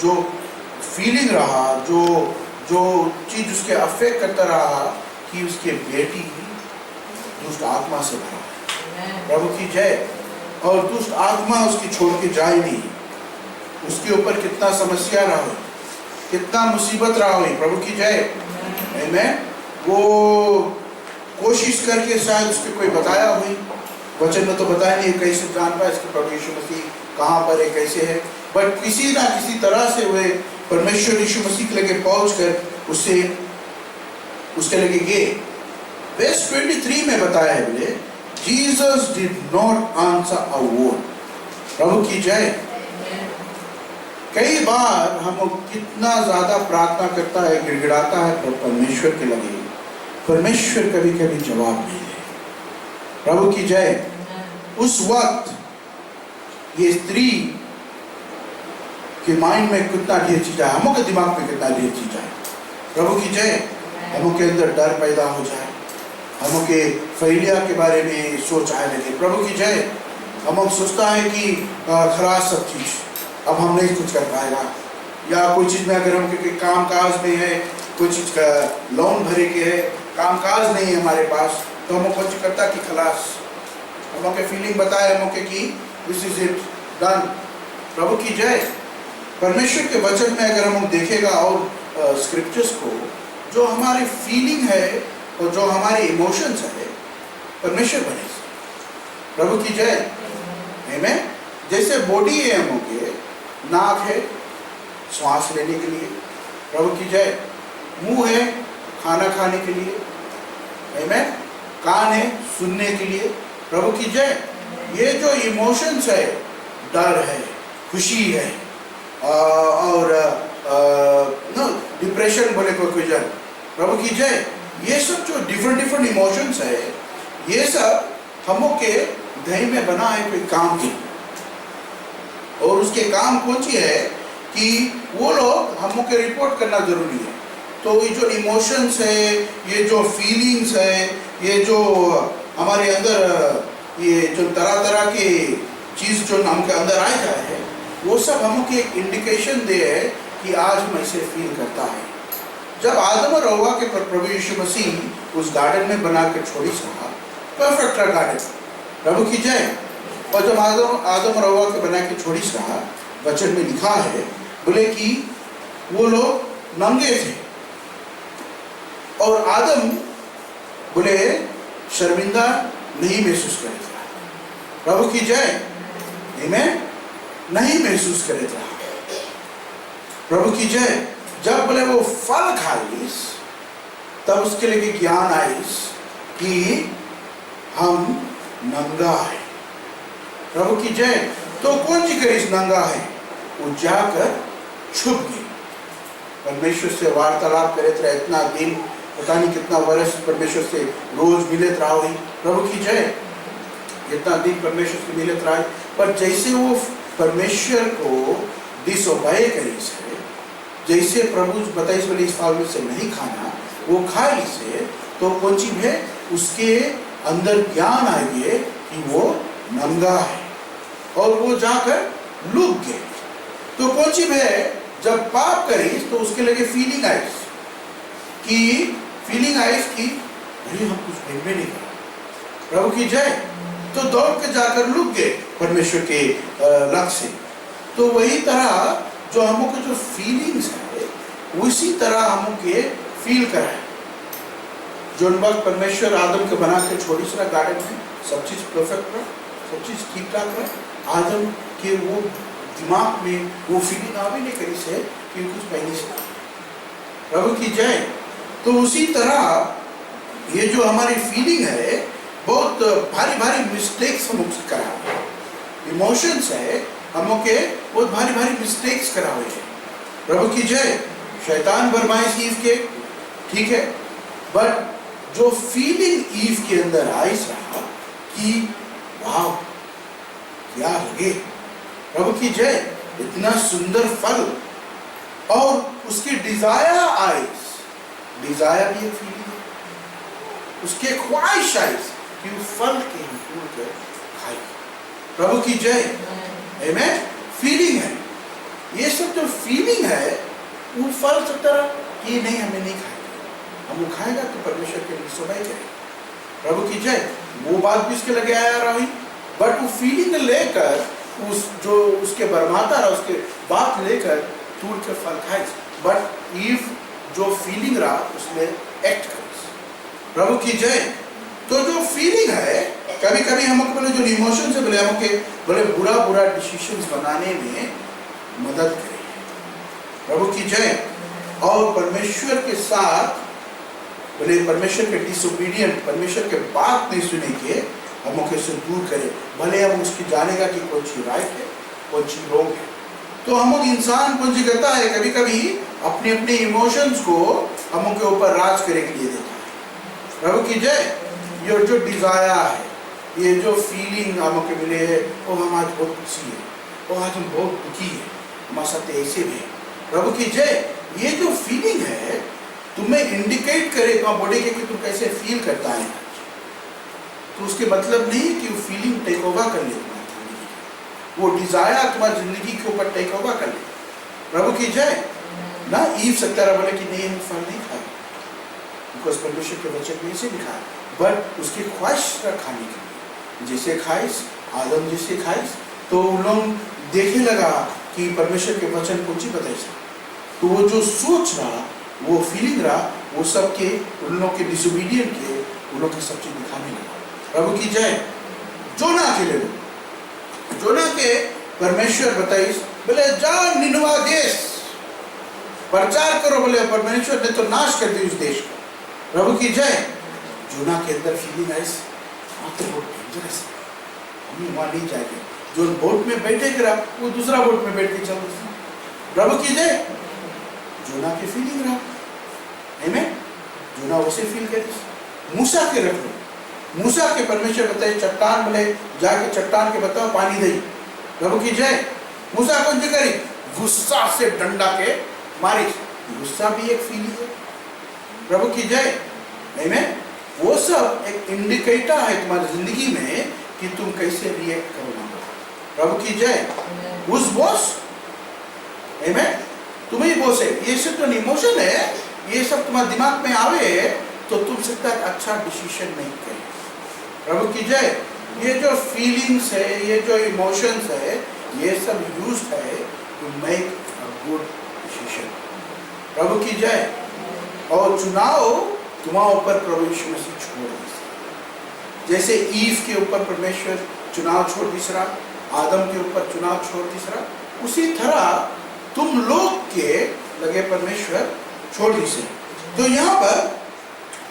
जो फीलिंग रहा, जो चीज उसके अफेक्ट करता रहा कि उसके बेटी दुष्ट आत्मा से भरा है। प्रभु की जय। और दुष्ट आत्मा उसकी छोड़ के जाए नहीं। उसके ऊपर कितना समस्या रहा हो, कितना मुसीबत रहा हो, प्रभु की जय। आमीन। वो कोशिश करके शायद उसके कोई बताया हुई, वचन में तो बताया नहीं, कैसे जान पाए इसके प्रभु यीशु मसीह कहाँ पर है, कैसे है, बट किसी ना किसी तरह से वे परमेश्वर यीशु मसीह के लगे पहुंच कर उसके लगे गए। वर्स 23 में बताया है बोले, Jesus did not answer a word. प्रभु की जय। कई बार हम कितना ज्यादा प्रार्थना करता है, गिड़गिड़ाता है परमेश्वर के लगे, परमेश्वर कभी कभी जवाब नहीं दे। प्रभु की जय। उस वक्त ये स्त्री के माइंड में कितना ढेर चीज आए, हम के दिमाग में कितना ढेर चीज आए। प्रभु की जय। हम के अंदर डर पैदा हो जाए, हम के फैलिया के बारे में सोच आए लगे। प्रभु की जय। हम सोचता है कि खराब सब चीज, अब हम नहीं कुछ कर पाएगा, या कोई चीज में अगर हम काम काज में है, कोई चीज का लोन भरे के है, काम काज नहीं है हमारे पास, तो हम कुछ करता कि खलास, हम के फीलिंग बताए हम के कि दिस इज इट, डन। प्रभु की जय। परमेश्वर के वचन में अगर हम देखेगा और स्क्रिप्चर्स को, जो हमारी फीलिंग है और जो हमारे इमोशंस है, परमेश्वर बने। प्रभु की जय। आमीन। जैसे बॉडी है हम के, नाक है श्वास लेने के लिए, प्रभु की जय। मुंह है खाना खाने के लिए, आमीन। कान है सुनने के लिए, प्रभु की जय। ये जो इमोशंस है, डर है, खुशी है, और डिप्रेशन बोले कोई जन, प्रभु की जय। ये सब जो डिफरेंट इमोशंस है, ये सब हम के दही में बना है कोई काम की, और उसके काम कौन सी है कि वो लोग हम के रिपोर्ट करना जरूरी है। तो ये जो इमोशंस है, ये जो फीलिंग्स है, ये जो हमारे अंदर ये जो तरह तरह की चीज जो हम के अंदर आ जाए है, वो सब हमको एक इंडिकेशन दे है कि आज हम ऐसे फील करता है। जब आदम और हव्वा के प्रभु यीशु मसीह उस गार्डन में बना के छोड़ी सका, परफेक्ट गार्डन, प्रभु की जय। और जब आदम और हव्वा के बना के छोड़ी सका, वचन में लिखा है बोले कि वो लोग नंगे थे, और आदम बोले शर्मिंदा नहीं महसूस करे था। प्रभु की जय। आमीन। नहीं महसूस करे था। प्रभु की जय। जब बोले वो फल खाइस, तब उसके लिए ज्ञान आइस कि हम नंगा है। प्रभु की जय। तो कौन सी करीस नंगा है, वो जाकर छुप गई, परमेश्वर से वार्तालाप करे थे। इतना दिन, पता नहीं कितना वर्ष परमेश्वर से रोज मिलत रहा हुई। प्रभु की जय। कितना दिन परमेश्वर से मिलत रहा है, पर जैसे वो परमेश्वर को डिसोबे करीस है, जैसे प्रभु बताइस बोले इस फल से नहीं खाना, वो खाई से, तो कौन चीज है, उसके अंदर ज्ञान आ गए कि वो नंगा है, और वो जाकर लुक गए। तो कौन चीज है, जब पाप करीस तो उसके लगे फीलिंग आई कि अरे हम कुछ भेद नहीं कर। प्रभु की जय। तो दौड़ के जाकर लुक गए परमेश्वर के लक्ष्य से। तो वही तरह जो हमको जो फीलिंग्स है, उसी तरह हमके फील कराए। जो वक्त परमेश्वर आदम के बना के छोड़ी सा गार्डन में, सब चीज परफेक्ट रहा, सब चीज ठीक ठाक रहा, आदम के वो दिमाग में वो फीलिंग आ भी नहीं करी से कि कुछ पहले से। प्रभु की जय। तो उसी तरह ये जो हमारी फीलिंग है, बहुत भारी भारी मिस्टेक्स हम करा, इमोशंस है हमके बहुत भारी भारी मिस्टेक्स करा हुए हैं। प्रभु की जय। शैतान बरमाइश ईव के, ठीक है, बट जो फीलिंग ईव के अंदर आई रहा कि वाह क्या लगे। प्रभु की जय। इतना सुंदर फल, और उसकी डिजायर आइज, डिजायर भी एक फीलिंग है, उसके ख्वाहिश आइज कि फल के खाई। प्रभु की जय। आमीन। फीलिंग है। ये सब जो फीलिंग है वो फल सकता कि नहीं हमें नहीं खाएगा, हम वो खाएगा तो परमेश्वर के लिए सुबह करेगा। प्रभु की जय। वो बात भी इसके लगे आया रही, बट वो फीलिंग लेकर उस जो उसके बरमाता रहा उसके बात लेकर तूर के फल खाए, बट ईव जो फीलिंग रहा उसमें एक्ट करे। प्रभु की जय। तो जो फीलिंग है कभी कभी हमको बोले जो इमोशन से बोले हमको बोले बुरा बुरा डिसीजंस बनाने में मदद करे। प्रभु की जय। और परमेश्वर के साथ बोले परमेश्वर के डिसोबीडियंट, परमेश्वर के बात नहीं सुने के हमको से दूर करे, भले हम उसकी जानेगा कि कौन सी राइट है कौन सी रॉन्ग है। तो हम इंसान कौन सी करता है कभी कभी अपने अपने इमोशंस को हमके ऊपर राज करे के लिए देता है। प्रभु की जय। ये जो डिजायर है, ये जो फीलिंग हमको मिले है, वो हम आज बहुत खुशी है, वो आज हम बहुत दुखी है, हमारे साथ ऐसे भी है। प्रभु की जय। ये जो फीलिंग है तुम्हें इंडिकेट करे तुम्हारे बॉडी के कि तुम कैसे फील करता है, तो उसके मतलब नहीं कि वो फीलिंग टेक ओवर कर ले तुम्हारी जिंदगी, वो डिजायर तुम्हारी जिंदगी के ऊपर टेक ओवर कर ले। प्रभु की जय ना। ईव सकता रहा बोले कि नहीं हम फल नहीं खाए, बिकॉज परमेश्वर के वचन में इसे लिखा है, बट उसकी ख्वाहिश खाने के लिए जैसे खाइस आदम जैसे खाइस, तो उन लोग देखने लगा कि परमेश्वर के वचन को बताए, तो वो जो सोच रहा वो फीलिंग रहा वो सब के उन लोग के डिसोबीडियंट के उन लोग के सब चीज दिखाने लगा। प्रभु की जय। जोना के ले लो, जोना के परमेश्वर बताइस बोले जाओ निनवा देश प्रचार करो, बोले परमेश्वर ने तो नाश कर दी उस देश को। प्रभु की जय। जोना के अंदर फीलिंग आई तो बहुत डेंजरस है, हम वहां नहीं जाएंगे। जो बोट में बैठे करा वो दूसरा बोट में बैठ के चल। प्रभु की जय। जोना की फीलिंग रहा, आमीन। जोना उसे फील करे। मूसा के रख लो, मूसा के परमेश्वर बताए चट्टान बोले जाके चट्टान के बताओ पानी दे। प्रभु की जय। मूसा कौन सी करी? गुस्सा से डंडा के मारी। गुस्सा भी एक फीलिंग है। प्रभु की जय। आमीन। वो सब एक इंडिकेटर है तुम्हारी जिंदगी में कि तुम कैसे रिएक्ट करोगे। प्रभु की जय। उस बॉस आमीन तुम्हें बॉस है, ये सब तो इमोशन है, ये सब तुम्हारे दिमाग में आवे तो तुम सकता है अच्छा डिसीजन नहीं करे। प्रभु की जय। ये जो फीलिंग्स है, ये जो इमोशंस है, ये सब यूज्ड है to make a good decision. प्रभु की जय। और चुनाव तुम्हारे ऊपर प्रभु यीशु मसीह छोड़ दी, जैसे ईव के ऊपर परमेश्वर चुनाव छोड़ तीसरा, आदम के ऊपर चुनाव छोड़ तीसरा, उसी तरह तुम लोग के लगे परमेश्वर छोड़ दी से। तो यहाँ पर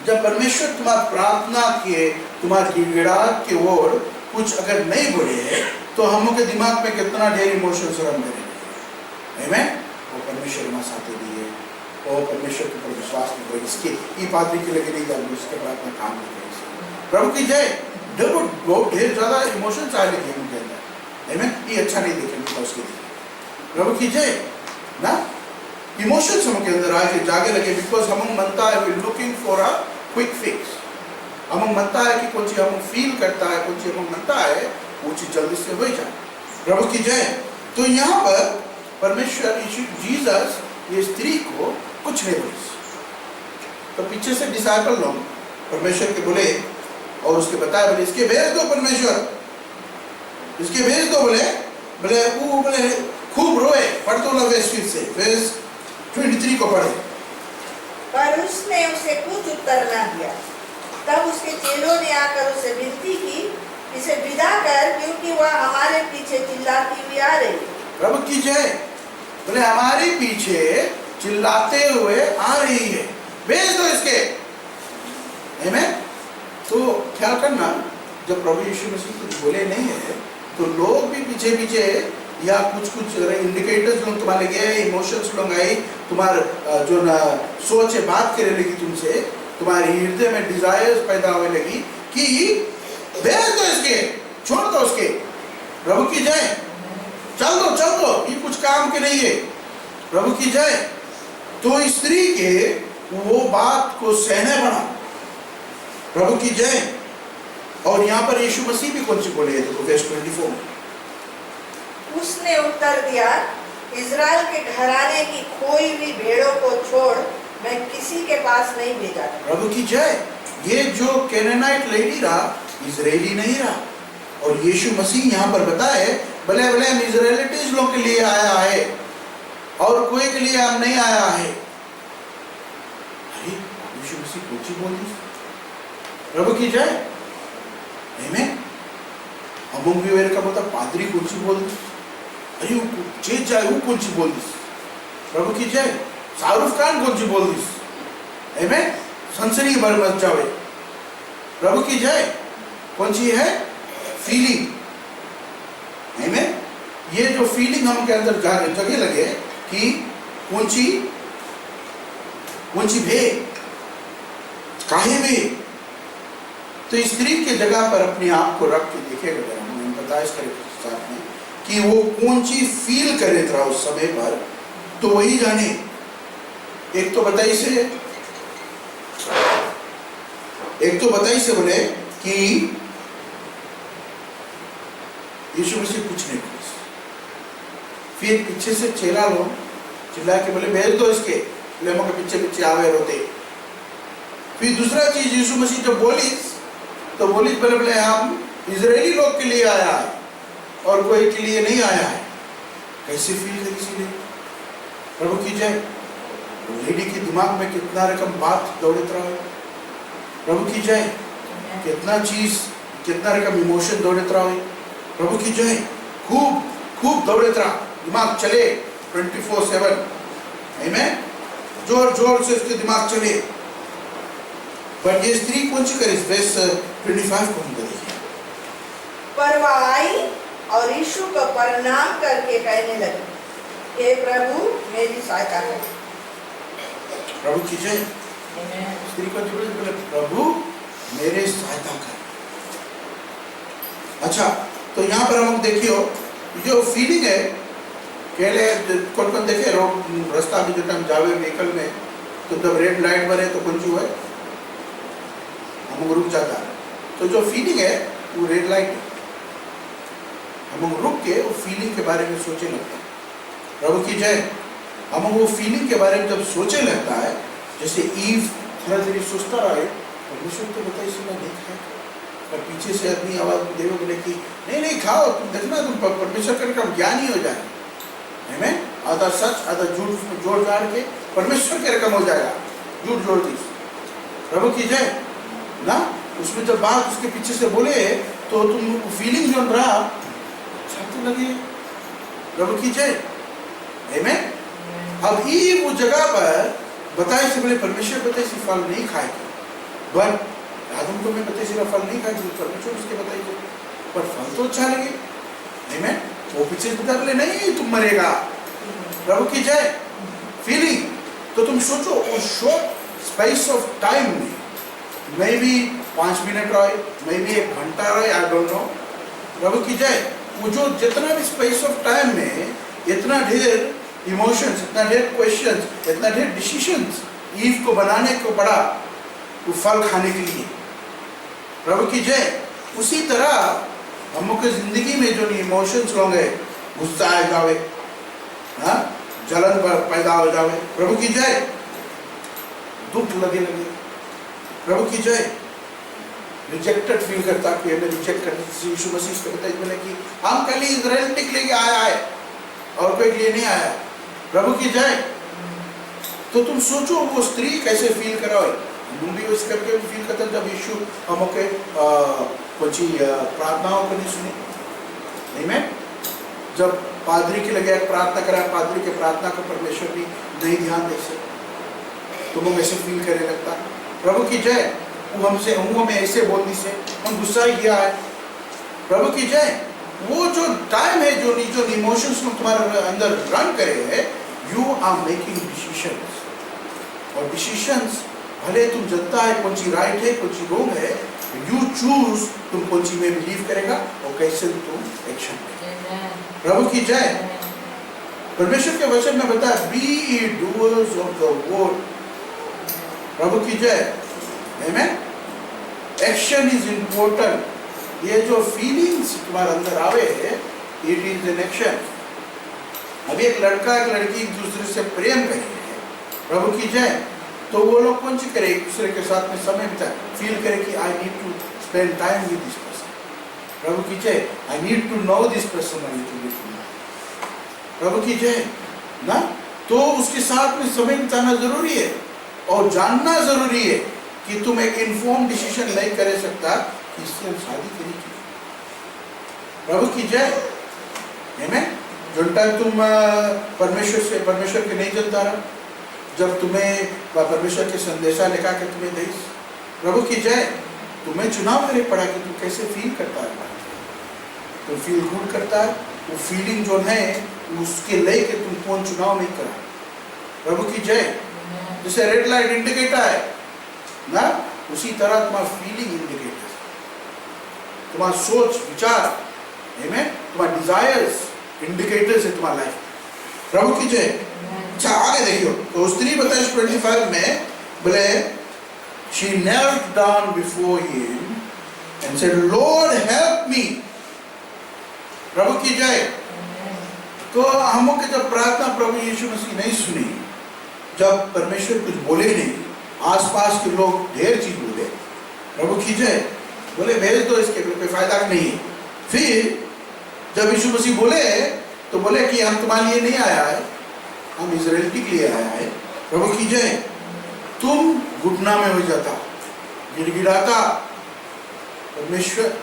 जब परमेश्वर तुम्हारी प्रार्थना के तुम्हारी गिड़गिड़ाहट की ओर कुछ अगर नहीं बोले तो हम लोग के दिमाग में कितना ढेर इमोशंस रन करेंगे। आमीन। वो परमेश्वर हमारे साथ दिए, वो परमेश्वर के ऊपर विश्वास नहीं करें, इसके ई पादरी के लगे नहीं जाएंगे, उसके बाद अपना काम नहीं करेंगे। प्रभु की जय। बहुत ढेर ज्यादा इमोशंस आए लगे उनके अंदर। आमीन। ये अच्छा नहीं देखेंगे तो उसके लिए। प्रभु की जय ना। इमोशंस हम के अंदर आके जागे लगे, बिकॉज हम मनता है we looking for a quick fix. हम मनता है कि कौन सी हम फील करता है, कौन सी हम मनता है वो चीज जल्दी से हो जाए। प्रभु की जय। तो यहाँ पर परमेश्वर यीशु जीसस ये स्त्री को कुछ नहीं बोले, तो पीछे से डिसाइपल लोग परमेश्वर के बोले और उसके बताया बोले इसके भेज दो परमेश्वर, इसके भेज दो। बोले वो बोले खूब रोए। पढ़ दो ना वेस फिर से, वेस 23 को पढ़े। पर उसने उसे कुछ उत्तर न दिया। तब उसके चेलों ने आकर उसे विनती की, इसे विदा कर, क्योंकि वह हमारे पीछे चिल्लाती हुई आ रही। प्रभु की जय। बोले हमारे पीछे चिल्लाते हुए आ रही है, भेज दो इसके। आमीन। तो ख्याल करना, जब प्रभु यीशु मसीह कुछ बोले नहीं है तो लोग भी पीछे पीछे या कुछ इंडिकेटर्स लोग तुम्हारे गए, इमोशंस लोग आए, तुम्हारे जो ना सोच है बात करने लगी तुमसे, तुम्हारे हृदय में डिजायर्स पैदा होने लगी कि भेज दो इसके, छोड़ दो उसके। प्रभु की जय। चल दो, ये कुछ काम के नहीं है। प्रभु की जय। तो स्त्री के वो बात को सहने बना। प्रभु की जय। और यहाँ पर यीशु मसीह भी कौन सी बोले, देखो वर्स 24। उसने उत्तर दिया, इज़राइल के घराने की खोई हुई भेड़ों को छोड़ मैं किसी के पास नहीं भेजा था। प्रभु की जय। ये जो कैनानाइट लेडी रहा, इजरायली नहीं रहा। और यीशु मसीह यहाँ पर बताए, भले भले हम इजराइलिटीज लोग के लिए आया है और कोई के लिए हम नहीं आया है। अरे यीशु मसीह कुछ बोल दी। प्रभु की जय। आमीन। अमंग भी वेर का मतलब पादरी कुछ बोल दी। अरे वो जे जाए वो कुछ बोल दी। प्रभु की जय। शाहरुख खान कुछ बोल दी। आमीन। सनसनी भर मच जावे। प्रभु की जय। कौन सी है? फीलिंग। आमीन। ये जो फीलिंग हम के अंदर जगह लगे कि कौन सी भे काहे में, तो स्त्री के जगह पर अपने आप को रख के देखेगा। अगर हम बताया इसके साथ में कि वो कौन सी फील करे था उस समय पर, तो वही जाने। एक तो बताई से बोले कि यीशु मसीह कुछ नहीं बोले। फिर पीछे से चेला लोग चिल्ला के बोले भेज दो इसके, लेमों के पीछे पीछे आवे रोते। फिर दूसरा चीज यीशु मसीह जब बोली तो बोली बोले बोले हम इजरायली लोग के लिए आया है और कोई के लिए नहीं आया है। कैसे फील है किसी ने? प्रभु की जय। लेडी के दिमाग में कितना रकम बात दौड़त रहा है। प्रभु की जय। कितना चीज, कितना रकम इमोशन दौड़त रहा है। प्रभु की जय। खूब खूब दौड़त रहा, दिमाग चले 24/7। आमीन। जोर जोर से उसके दिमाग चले। पर ये स्त्री कौन सी करे? वर्स 25 को हम देखिए। पर वह आई और यीशु को प्रणाम करके कहने लगी, हे प्रभु मेरी सहायता कर। प्रभु की जय। स्त्री को जो बोले प्रभु मेरे सहायता कर। अच्छा, तो यहाँ पर हम देखियो जो फीलिंग है, केले कौन देखे रोड रास्ता में जब हम जावे व्हीकल में, तो जब रेड लाइट बने तो कौन सी है हम रुक जाता है। तो जो फीलिंग है वो रेड लाइट, हम रुक के वो फीलिंग के बारे में सोचे लगता है। प्रभु की जय। हम वो फीलिंग के बारे में जब सोचे लगता है, जैसे ईव थोड़ा देर सोचता रहे, परमेश्वर तो बताइए इसमें नहीं खाए, पर पीछे से आदमी आवाज देवे बोले कि नहीं नहीं खाओ, तुम देखना तुम परमेश्वर का रकम ज्ञानी हो जाए। आमीन। आधा सच आधा झूठ जोड़ जाड़ के परमेश्वर के रकम हो जाएगा। झूठ जोड़ दी। प्रभु की जय ना। उसमें जब बात उसके पीछे से बोले तो तुम फीलिंग जो रहा तो लगे। प्रभु की जय। आमीन। अब ये वो जगह पर बताए से बोले परमेश्वर बताए से फल नहीं खाएगा, बट आदम को मैं बताए से फल नहीं खाएगी, परमेश्वर उसके बताइए पर फल तो अच्छा लगे। आमीन। वो पीछे से बता बोले नहीं तुम मरेगा। प्रभु की जय। फीलिंग तो तुम सोचो उस शॉर्ट स्पेस ऑफ टाइम में, मे बी 5 मिनट रहे, मे बी 1 घंटा रहे, आई डोंट नो। प्रभु की जय। वो जो जितना भी स्पेस ऑफ टाइम में इतना ढेर इमोशंस, इतना ढेर क्वेश्चंस, इतना ढेर डिसीजंस ईव को बनाने को पड़ा वो फल खाने के लिए। प्रभु की जय। उसी तरह हम लोग की जिंदगी में जो इमोशंस होंगे, गुस्सा आ जावे, हाँ, जलन पैदा हो जावे। प्रभु की जय। दुख लगे। प्रभु की जय। रिजेक्टेड फील करता कि हमें रिजेक्ट करते। यीशु मसीह को बताइए बोले कि हम कल इजराइल के लिए आया है और कोई के लिए नहीं आया। प्रभु की जय। तो तुम सोचो वो स्त्री कैसे फील करा है। हम भी उस करके फील करते जब यीशु हम के कुछ प्रार्थनाओं को नहीं सुनी। आमीन। जब पादरी के लगे प्रार्थना करा, पादरी के प्रार्थना को परमेश्वर भी नहीं ध्यान दे सकते, तो वो ऐसे फील करने लगता। प्रभु की जय। वो हमसे हमें ऐसे बोलने से हम गुस्सा ही किया है। प्रभु की जय। वो जो टाइम है जो इमोशंस में तुम्हारे अंदर रन करे है, यू आर मेकिंग डिसीजंस। और डिसीजंस भले तुम जनता है कौन सी राइट है कौन सी रॉन्ग है, यू चूज तुम कौन सी में बिलीव करेगा और कैसे तुम एक्शन करेगा। प्रभु की जय। परमेश्वर के वचन में बताया be doers of the word. प्रभु की जय। आमीन। Action is important. ये जो फीलिंग्स तुम्हारे अंदर आवे है, इट इज एन एक्शन। अभी एक लड़का एक लड़की एक दूसरे से प्रेम कर रहे हैं, प्रभु की जय, तो वो लोग कौन सी करे, एक दूसरे के साथ में समय बिताए, फील करे कि I need to spend time with this person, प्रभु की जय, I need to know this person a little bit, प्रभु की जय ना। तो उसके साथ में समय बिताना जरूरी है और जानना जरूरी है कि तुम एक इन्फॉर्म डिसीजन नहीं कर सकता कि इससे हम शादी करेंगे, प्रभु की जय, आमीन। जो टाइम तुम परमेश्वर के नहीं जनता रहा, जब तुम्हें परमेश्वर के संदेशा लिखा के तुम्हें दे, प्रभु की जय, तुम्हें चुनाव करे पड़ा कि तुम कैसे फील करता है, तुम फील गुड करता है, वो फीलिंग जो है उसके लेके तुम कौन चुनाव नहीं करा, प्रभु की जय। जैसे रेड लाइट इंडिकेटर है ना, उसी तरह तुम्हारा फीलिंग इंडिकेटर, तुम्हारा सोच विचार, आमीन, तुम्हारा डिजायर्स इंडिकेटर्स है तुम्हारा लाइफ, प्रभु की जय। अच्छा आगे देखियो, तो स्त्री बताए 25 में बोले she knelt down before him and said Lord help me, प्रभु की जय। तो हम के जब प्रार्थना प्रभु यीशु मसीह नहीं सुनी, जब परमेश्वर कुछ बोले नहीं, आसपास के लोग ढेर चीज बोले, प्रभु की जय, बोले भेज दो इसके, कोई फायदा नहीं है। फिर जब यीशु मसीह बोले तो बोले कि हम तुम्हारे लिए नहीं आया है, हम इजराइल के लिए आया है, प्रभु की जय। तुम घुटना में हो जाता, गिड़गिड़ाता, परमेश्वर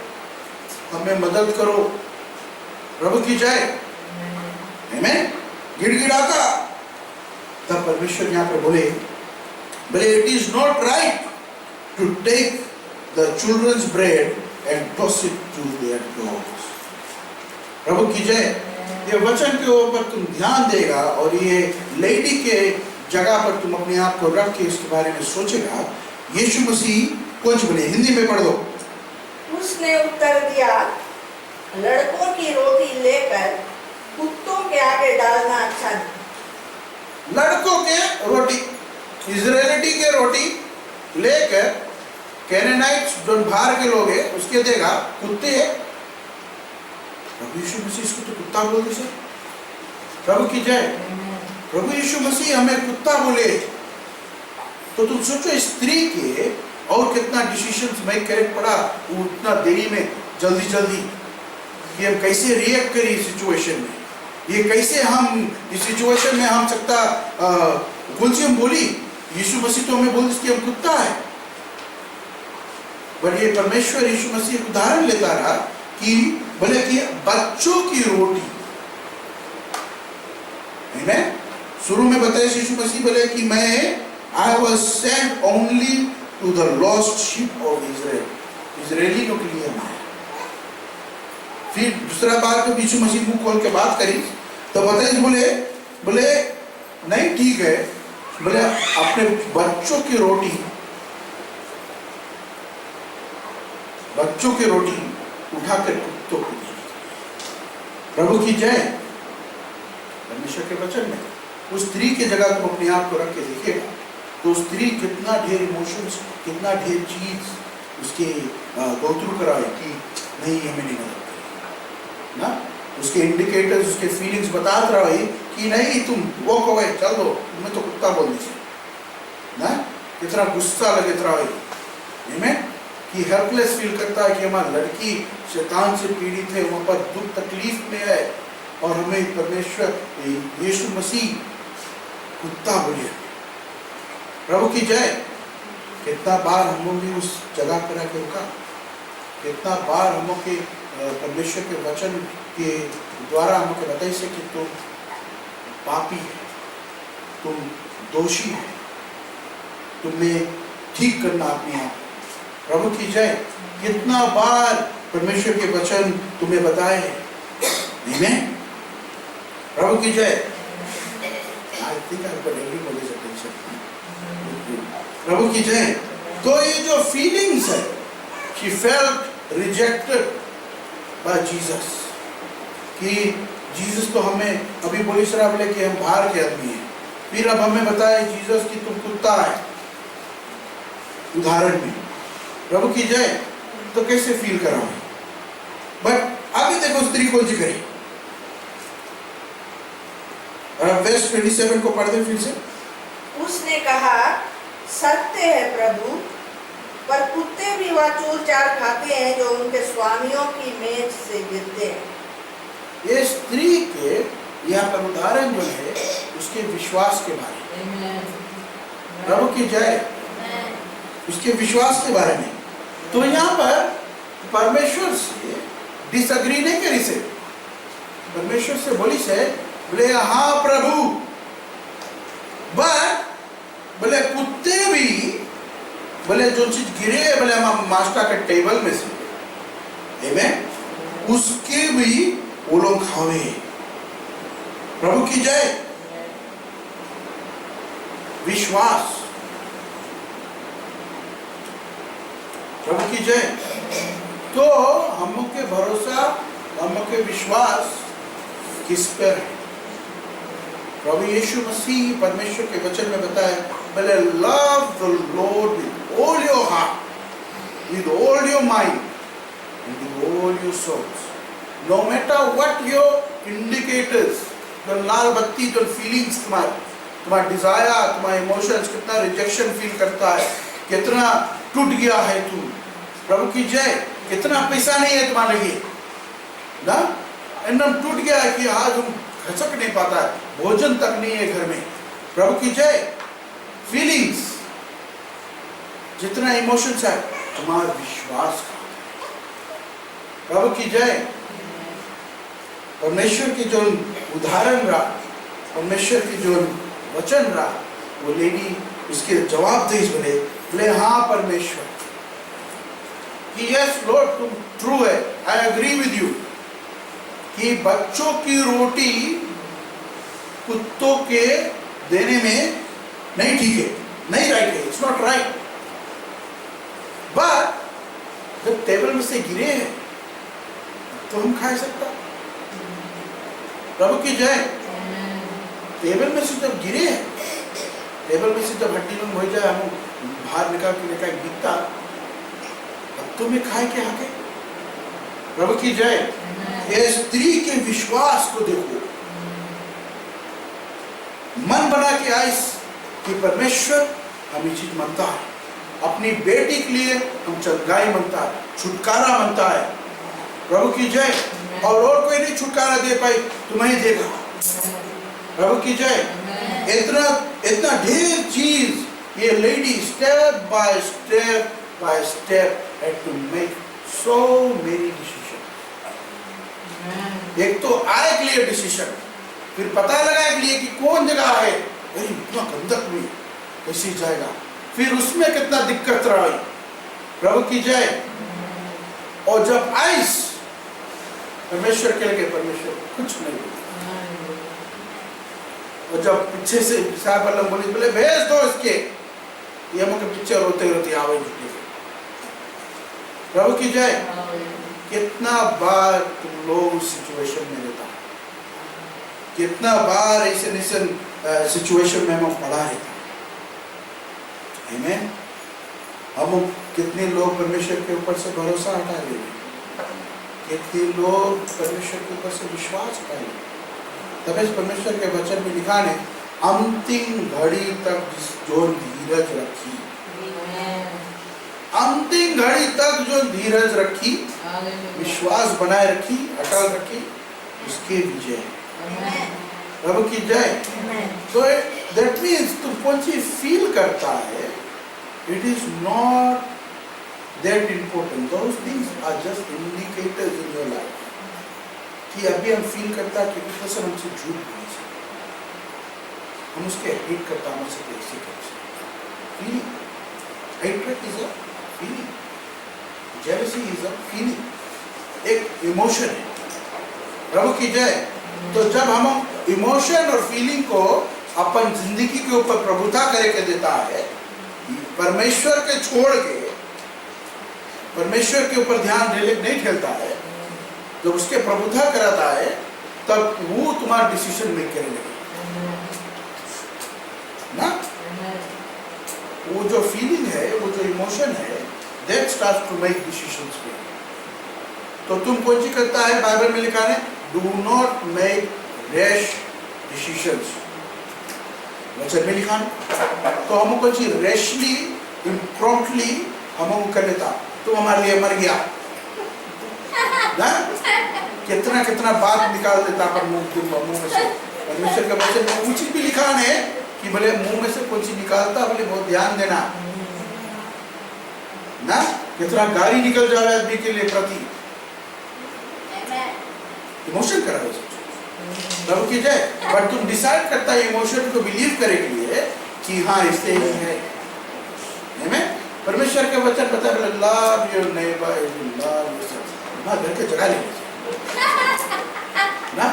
हमें मदद करो, प्रभु की जय, आमीन, गिड़गिड़ाता, तब परमेश्वर यहाँ पर बोले it is not right to take the children's bread and toss it to their dogs, प्रभु की जय। ये वचन के ऊपर तुम ध्यान देगा और ये लेडी के जगह पर तुम अपने आप को रख के इसके बारे में सोचेगा। यीशु मसीह कुछ बोले, हिंदी में पढ़ दो। उसने उत्तर दिया, लड़कों की रोटी लेकर कुत्तों के आगे डालना अच्छा नहीं। लड़कों के रोटी, इजरायली के रोटी लेकर कैनानाइट्स जो बाहर के लोग हैं उसके देगा कुत्ते। प्रभु यीशु मसीह इसको तो कुत्ता बोल दे, प्रभु की जय। प्रभु यीशु मसीह हमें कुत्ता बोले तो तुम सोचो स्त्री के और कितना डिसीजन मेक करे पड़ा, वो उतना देरी में जल्दी कि हम कैसे रिएक्ट करें इस सिचुएशन में, ये कैसे हम इस सिचुएशन में हम सकता कौन सी हम बोली। यीशु मसीह तो हमें बोल कि हम कुत्ता है, पर ये परमेश्वर यीशु मसीह उदाहरण लेता रहा कि बोले कि बच्चों की रोटी, आमीन। शुरू में बताया यीशु मसीह बोले कि मैं I was sent only to the lost sheep of Israel, इजरायलियों के लिए मैं। फिर दूसरा बात जब यीशु मसीह मुंह खोल के बात करी तो बताइए बोले नहीं ठीक है, बोले अपने बच्चों की रोटी उठाकर कुत्तों को दी, प्रभु की जय। परमेश्वर के वचन में उस स्त्री की जगह तुम अपने आप को रख के देखिएगा तो स्त्री कितना ढेर इमोशंस, कितना ढेर चीज उसके गो थ्रू कराए कि नहीं हमें नहीं मदद करेगी ना, उसके इंडिकेटर्स, उसके फीलिंग्स बतात रहा है कि नहीं तुम वॉक अवे, चल दो, तुम्हें तो कुत्ता बोल दीजिए ना। कितना गुस्सा लगे रहा है हमें कि हेल्पलेस फील करता है कि हमारी लड़की शैतान से पीड़ित है, वहाँ पर दुख तकलीफ में है और हमें परमेश्वर यीशु मसीह कुत्ता बोलिए, प्रभु की जय। कितना बार हम लोग भी उस जगह पर आके रुका, कितना बार हम लोग के परमेश्वर के वचन के द्वारा हमको बताई से कि तुम पापी है, तुम दोषी है, तुम्हें ठीक करना अपने आप, प्रभु की जय। कितना बार परमेश्वर के वचन तुम्हें बताए, आमीन, प्रभु की जय। I think I got everybody's attention, प्रभु की जय। तो ये जो फीलिंग्स है, she felt rejected by Jesus, कि जीसस तो हमें अभी बोली शराब लेके हम बाहर के आदमी हैं, फिर अब हमें बताया जीसस कि तुम कुत्ता है, उदाहरण में, प्रभु की जय। तो कैसे फील करा, बट अभी देखो स्त्री कौन सी करी, वर्स 27 को पढ़ दे फिर से। उसने कहा, सत्य है प्रभु, पर कुत्ते भी वह चूर चार खाते हैं जो उनके स्वामियों की मेज से गिरते हैं। ये स्त्री के यहाँ पर उदाहरण जो है उसके विश्वास के बारे में, प्रभु की जय, उसके विश्वास के बारे में। तो यहाँ पर परमेश्वर से डिसएग्री नहीं करी से, परमेश्वर से बोली से बोले हाँ प्रभु, बट बोले कुत्ते भी बोले जो चीज गिरे बोले हम मास्टर के टेबल में से, आमेन, उसके भी वो लोग खावे। प्रभु की जय। विश्वास, प्रभु की जय। तो हम के भरोसा, हम के विश्वास किस पर है? प्रभु यीशु मसीह परमेश्वर के वचन में बताया बोले love the Lord with all your heart, with all your mind and with all your souls. No matter what your indicators, जो लाल बत्ती, जो फीलिंग्स तुम्हारा डिजायर, तुम्हारा इमोशंस, कितना रिजेक्शन फील करता है, कितना टूट गया है तू, प्रभु की जय, कितना पैसा नहीं है तुम्हारे लिए ना, एकदम टूट गया है कि आज हम खचक नहीं पाता है, भोजन तक नहीं है घर में, प्रभु की जय। फीलिंग्स, जितना इमोशंस है, तुम्हारा विश्वास का, प्रभु की जय। परमेश्वर की जो उदाहरण रहा, परमेश्वर की जो वचन रहा, वो लेडी उसके जवाब दे बोले हाँ परमेश्वर कि यस लॉर्ड तुम ट्रू है, आई एग्री विद यू कि बच्चों की रोटी कुत्तों के देने में नहीं ठीक है, नहीं राइट है, इट्स नॉट राइट। बट जब टेबल में से गिरे हैं तो हम खा सकता, प्रभु की जय। टेबल में से जब गिरे हैं, टेबल में से जब हड्डी में हो जाए, हम बाहर निकाल के लेकर बिकता, अब तुम्हें खाए के आगे, प्रभु की जय। ये स्त्री के विश्वास को देखो, मन बना के आइस कि परमेश्वर हमें चीज मानता है, अपनी बेटी के लिए हम चंगाई मानता है, छुटकारा मानता है, प्रभु की जय। और कोई नहीं छुटकारा दे पाई, तुम्हें देगा, प्रभु की जय। इतना इतना ढेर चीज ये lady step by step had to make so many decision. एक तो आय के लिए डिसीजन, फिर पता लगा के लिए कि कौन जगह है, अरे इतना गंदक में कैसे जाएगा, फिर उसमें कितना दिक्कत रही, प्रभु की जय। और जब आइस परमेश्वर के लगे, परमेश्वर कुछ नहीं। और जब पीछे से साहब अल्लाह बोले भेज दो इसके, ये हम के पीछे रोते रोते आवे जुटे, प्रभु की जय। कितना बार तुम लोग सिचुएशन में रहता, कितना बार ऐसे सिचुएशन में हम पड़ा रहता, आमीन। हम कितने लोग परमेश्वर के ऊपर से भरोसा हटा ले, कितने लोग परमेश्वर के ऊपर से विश्वास हटा ले। तब इस परमेश्वर के वचन में लिखा है अंतिम घड़ी तक जो धीरज रखी, अंतिम घड़ी तक जो धीरज रखी, विश्वास बनाए रखी, अटल रखी, उसके विजय, प्रभु की जय। तो दैट मीन्स तुम कौन सी फील करता है, it is not that important, those things are just indicators in your life. कि अभी हम फील करता है कि उस person हमसे झूठ बोल सकते, हम उसके हेट करता, हम उससे कैसे कर सकते। Feeling, hatred is a feeling, jealousy is a feeling, एक इमोशन है, प्रभु की जय। तो जब हम इमोशन और फीलिंग को अपन जिंदगी के ऊपर प्रभुता करके देता है, परमेश्वर के छोड़ के परमेश्वर के ऊपर ध्यान नहीं ठेलता है, जब उसके प्रभुता कराता है, तब वो तुम्हारा डिसीजन मेक करने लगे ना। वो जो फीलिंग है, वो जो इमोशन है, that starts to make decisions. तो तुम कौन सी करता है, बाइबल में लिखा है do not make rash decisions वचन में लिखा ना। तो हमको चीज रैशली इम्प्रॉम्प्टली हमको कर लेता, तुम हमारे लिए मर गया ना, कितना कितना बात निकाल देता पर मुंह में से। परमेश्वर का वचन में कुछ भी लिखा है कि भले मुंह में से कुछ निकालता, भले बहुत ध्यान देना ना, कितना गाली निकल जाए आदमी के लिए प्रति इमोशन करा है प्रभु की जय। बट तुम डिसाइड करता है इमोशन को बिलीव करे के लिए कि हाँ इससे ही है। आमेन। परमेश्वर के वचन बता love your neighbour as you love yourself. हमारे घर के जगह लेंगे ना,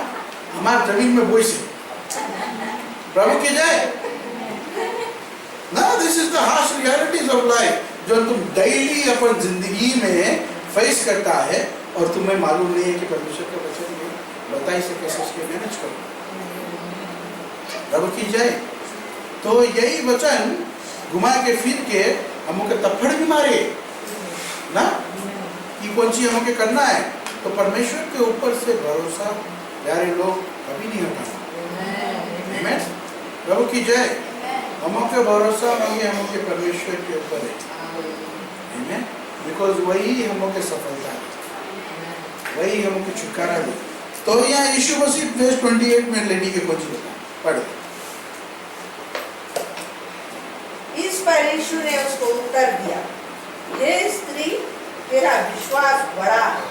हमारे जमीन में बोई से प्रभु की जय ना। This is the harsh realities of life जो तुम डेली अपन जिंदगी में फेस करता है और तुम्हें मालूम नहीं है कि परमेश्वर के वचन में बताई से कैसे उसके मैनेज करो। प्रभु की जय। तो यही वचन घुमा के फिर के हमको तफड़ भी मारे ना कि कौन सी हमको करना है, तो परमेश्वर के ऊपर से भरोसा प्यारे लोग कभी नहीं हटाना। आमेन। प्रभु की जय। हमको भरोसा मांगे हमको परमेश्वर के ऊपर है। आमेन। बिकॉज वही हमको सफलता है, वही हमको छुटकारा दे। तो यहाँ यीशु मसीह वर्स 28 में लेने के कुछ पढ़े। इस पर यीशु ने उसको उत्तर दिया, हे स्त्री, तेरा विश्वास बड़ा है,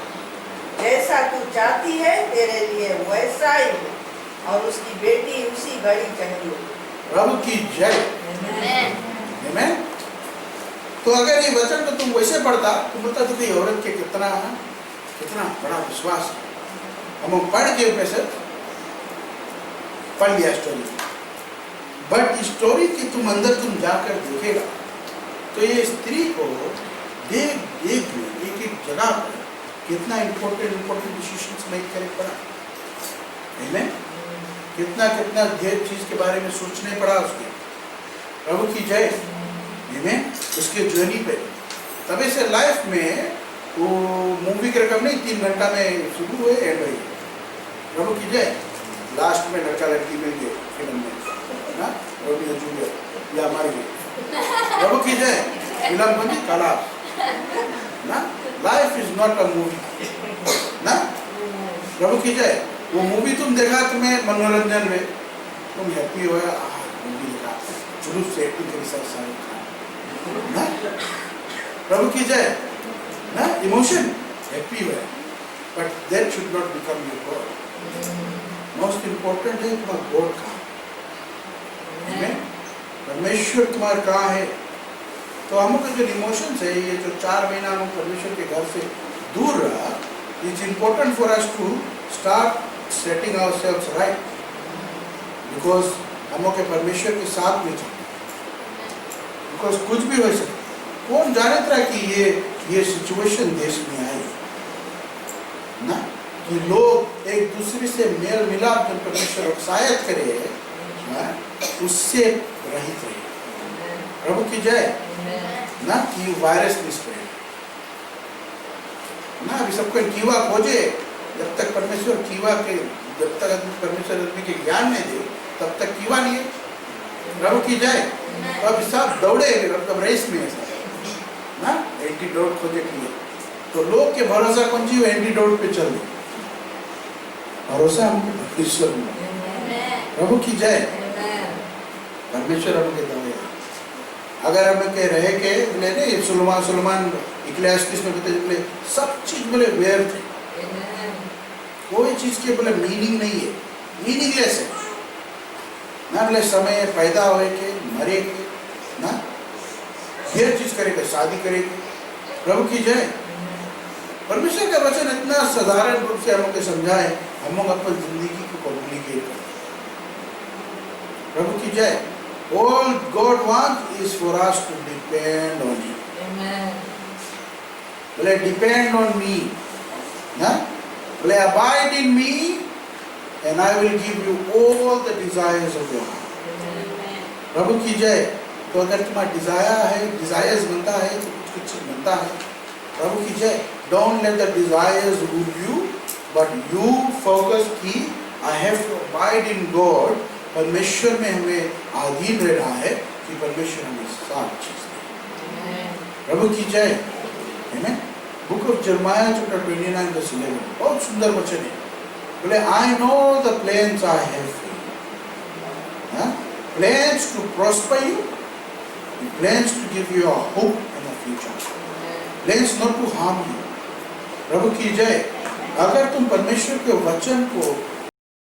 जैसा तू चाहती है तेरे लिए वैसा ही हो। और उसकी बेटी उसी घड़ी चंगी हो। प्रभु की जय। आमेन। तो अगर ये वचन तो तुम वैसे पढ़ता तो बोलता तो कि औरत के कितना कितना बड़ा विश्वास है। हम पढ़ के वैसे पढ़ लिया स्टोरी, बट स्टोरी की तुम अंदर तुम जाकर देखेगा तो ये स्त्री को देख एक एक जगह पर कितना इम्पोर्टेंट डिसीजंस मेक करे पड़ा। आमेन। कितना कितना ढेर चीज के बारे में सोचने पड़ा उसके। प्रभु की जय। आमेन। उसके जर्नी पे तभी से लाइफ में वो मूवी के रकम नहीं 3 घंटा में शुरू हुए एंड हुई। प्रभु की जय। लास्ट में लड़का लड़की मिल गए फिल्म में ना, रोमियो जूलियट या मर गए। प्रभु की जय। फिल्म बनी कला ना। Life is not a movie ना। प्रभु की जय। वो मूवी तुम देखा तुम्हें मनोरंजन में तुम हैप्पी हो, मूवी देखा जुलूस से एक्टिंग करी सारे ना। प्रभु की जय ना। इमोशन हैप्पी हुआ, but that should not become your God. Most important है तुम्हारा गॉड कहाँ। आमेन। परमेश्वर तुम्हारा कहाँ है। तो हमको जो इमोशंस है, ये जो 4 महीना हम परमेश्वर के घर से दूर रहा, it's important for us to start setting ourselves right, because हम के परमेश्वर के साथ में चलते। बिकॉज कुछ भी हो सकता, कौन जाने था कि ये सिचुएशन देश में आई ना, कि लोग एक दूसरे से मेल मिलाप जब परमेश्वर उत्साहित करे ना, उससे रहित रहे। प्रभु की जय ना। कि वायरस नहीं स्प्रेड ना। अभी सबको कीवा खोजे, जब तक परमेश्वर कीवा के जब तक परमेश्वर आदमी के ज्ञान नहीं दे तब तक कीवा नहीं है। प्रभु की जय। तो अब सब दौड़े मतलब रेस में ना एंटीडोट खोजे के लिए। तो लोग के भरोसा कौन सी एंटीडोट पे चल रही, भरोसा हम ईश्वर में। प्रभु की जय। परमेश्वर हमके दवाई। अगर हम के रहे के बोले नहीं सुलेमान इक्लेसियास में बोले सब चीज बोले व्यर्थ है, कोई चीज के बोले मीनिंग नहीं है, मीनिंगलेस है ना। बोले समय पैदा होए के मरे के ना, ये चीज करेगा, शादी करेगी। प्रभु की जय। परमेश्वर का वचन इतना साधारण रूप से हमको समझाए, हम लोग अपनी जिंदगी को कॉम्प्लिकेट करते। प्रभु की जय। All God wants is for us to depend on Him. Amen. बोले depend on me, ना? बोले abide in me, and I will give you all the desires of your heart. Amen. प्रभु की जय। तो अगर तुम्हारा डिजायर है, डिजायर्स बनता है तो कुछ कुछ बनता है। प्रभु की जय। Don't let the desires rule you, but you focus कि I have to abide in God, परमेश्वर में हमें अधीन रहना है कि परमेश्वर हमें साथ चीज दे। प्रभु की जय। आमेन। Book of Jeremiah chapter 29 verse 11, बहुत सुंदर वचन है। बोले I know the plans I have for you, plans to prosper you, plans to give you a hope and a future, plans not to harm you. प्रभु की जय। अगर तुम परमेश्वर के वचन को